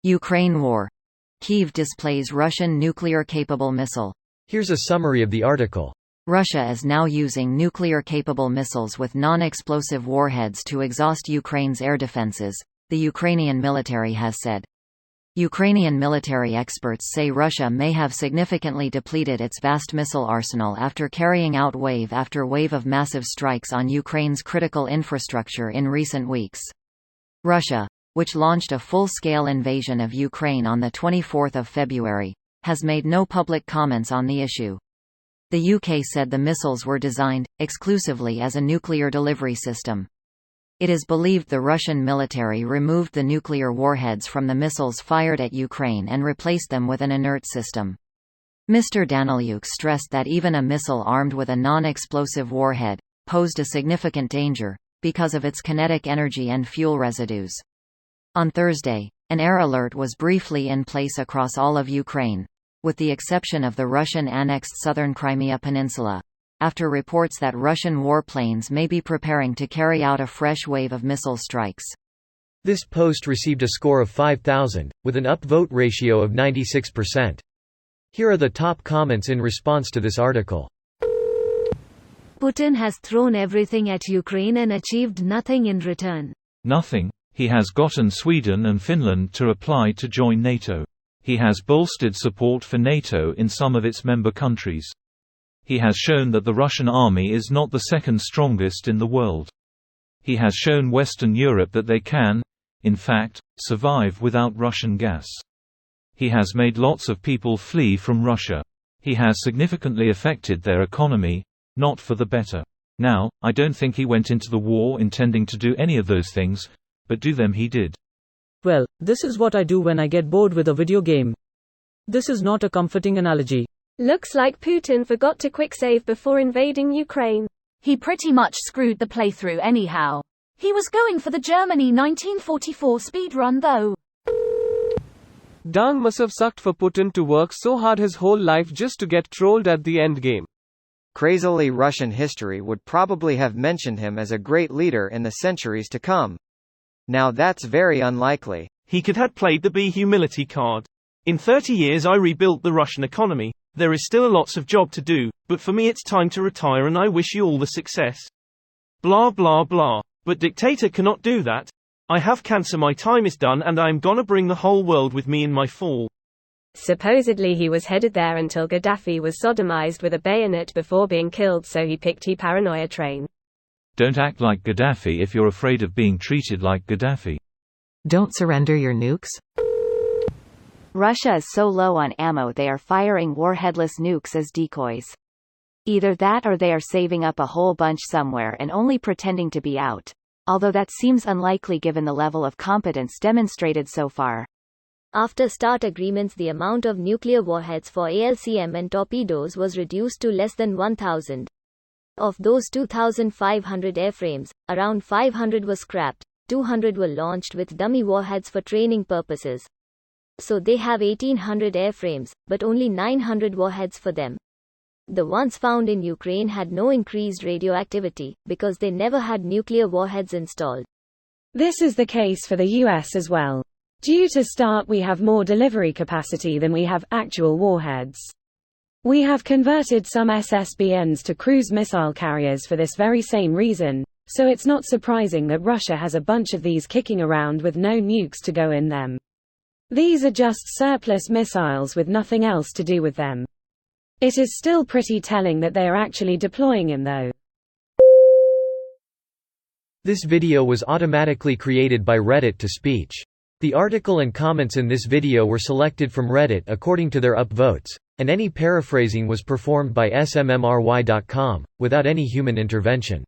Ukraine war. Kyiv displays Russian nuclear-capable missile. Here's a summary of the article. Russia is now using nuclear-capable missiles with non-explosive warheads to exhaust Ukraine's air defenses, the Ukrainian military has said. Ukrainian military experts say Russia may have significantly depleted its vast missile arsenal after carrying out wave after wave of massive strikes on Ukraine's critical infrastructure in recent weeks. Russia, which launched a full-scale invasion of Ukraine on 24 February, has made no public comments on the issue. The UK said the missiles were designed, exclusively as a nuclear delivery system. It is believed the Russian military removed the nuclear warheads from the missiles fired at Ukraine and replaced them with an inert system. Mr. Danylyuk stressed that even a missile armed with a non-explosive warhead posed a significant danger, because of its kinetic energy and fuel residues. On Thursday, an air alert was briefly in place across all of Ukraine, with the exception of the Russian-annexed southern Crimea Peninsula, after reports that Russian warplanes may be preparing to carry out a fresh wave of missile strikes. This post received a score of 5,000, with an upvote ratio of 96%. Here are the top comments in response to this article. Putin has thrown everything at Ukraine and achieved nothing in return. Nothing. He has gotten Sweden and Finland to apply to join NATO. He has bolstered support for NATO in some of its member countries. He has shown that the Russian army is not the second strongest in the world. He has shown Western Europe that they can, in fact, survive without Russian gas. He has made lots of people flee from Russia. He has significantly affected their economy, not for the better. Now, I don't think he went into the war intending to do any of those things, but do them he did. Well, this is what I do when I get bored with a video game. This is not a comforting analogy. Looks like Putin forgot to quick save before invading Ukraine. He pretty much screwed the playthrough anyhow. He was going for the Germany 1944 speedrun though. Dang must have sucked for Putin to work so hard his whole life just to get trolled at the endgame. Crazily, Russian history would probably have mentioned him as a great leader in the centuries to come. Now that's very unlikely. He could have played the be humility card. In 30 years I rebuilt the Russian economy. There is still lots of job to do, but for me it's time to retire and I wish you all the success. Blah blah blah. But dictator cannot do that. I have cancer, my time is done and I am gonna bring the whole world with me in my fall. Supposedly he was headed there until Gaddafi was sodomized with a bayonet before being killed, so he picked the paranoia train. Don't act like Gaddafi if you're afraid of being treated like Gaddafi. Don't surrender your nukes. Russia is so low on ammo they are firing warheadless nukes as decoys. Either that or they are saving up a whole bunch somewhere and only pretending to be out, although that seems unlikely given the level of competence demonstrated so far. After START agreements, the amount of nuclear warheads for ALCM and torpedoes was reduced to less than 1,000. Of those 2,500 airframes, around 500 were scrapped, 200 were launched with dummy warheads for training purposes. So they have 1,800 airframes, but only 900 warheads for them. The ones found in Ukraine had no increased radioactivity, because they never had nuclear warheads installed. This is the case for the US as well. Due to START, we have more delivery capacity than we have actual warheads. We have converted some SSBNs to cruise missile carriers for this very same reason, so it's not surprising that Russia has a bunch of these kicking around with no nukes to go in them. These are just surplus missiles with nothing else to do with them. It is still pretty telling that they are actually deploying them though. This video was automatically created by Reddit to speech. The article and comments in this video were selected from Reddit according to their upvotes, and any paraphrasing was performed by smmry.com, without any human intervention.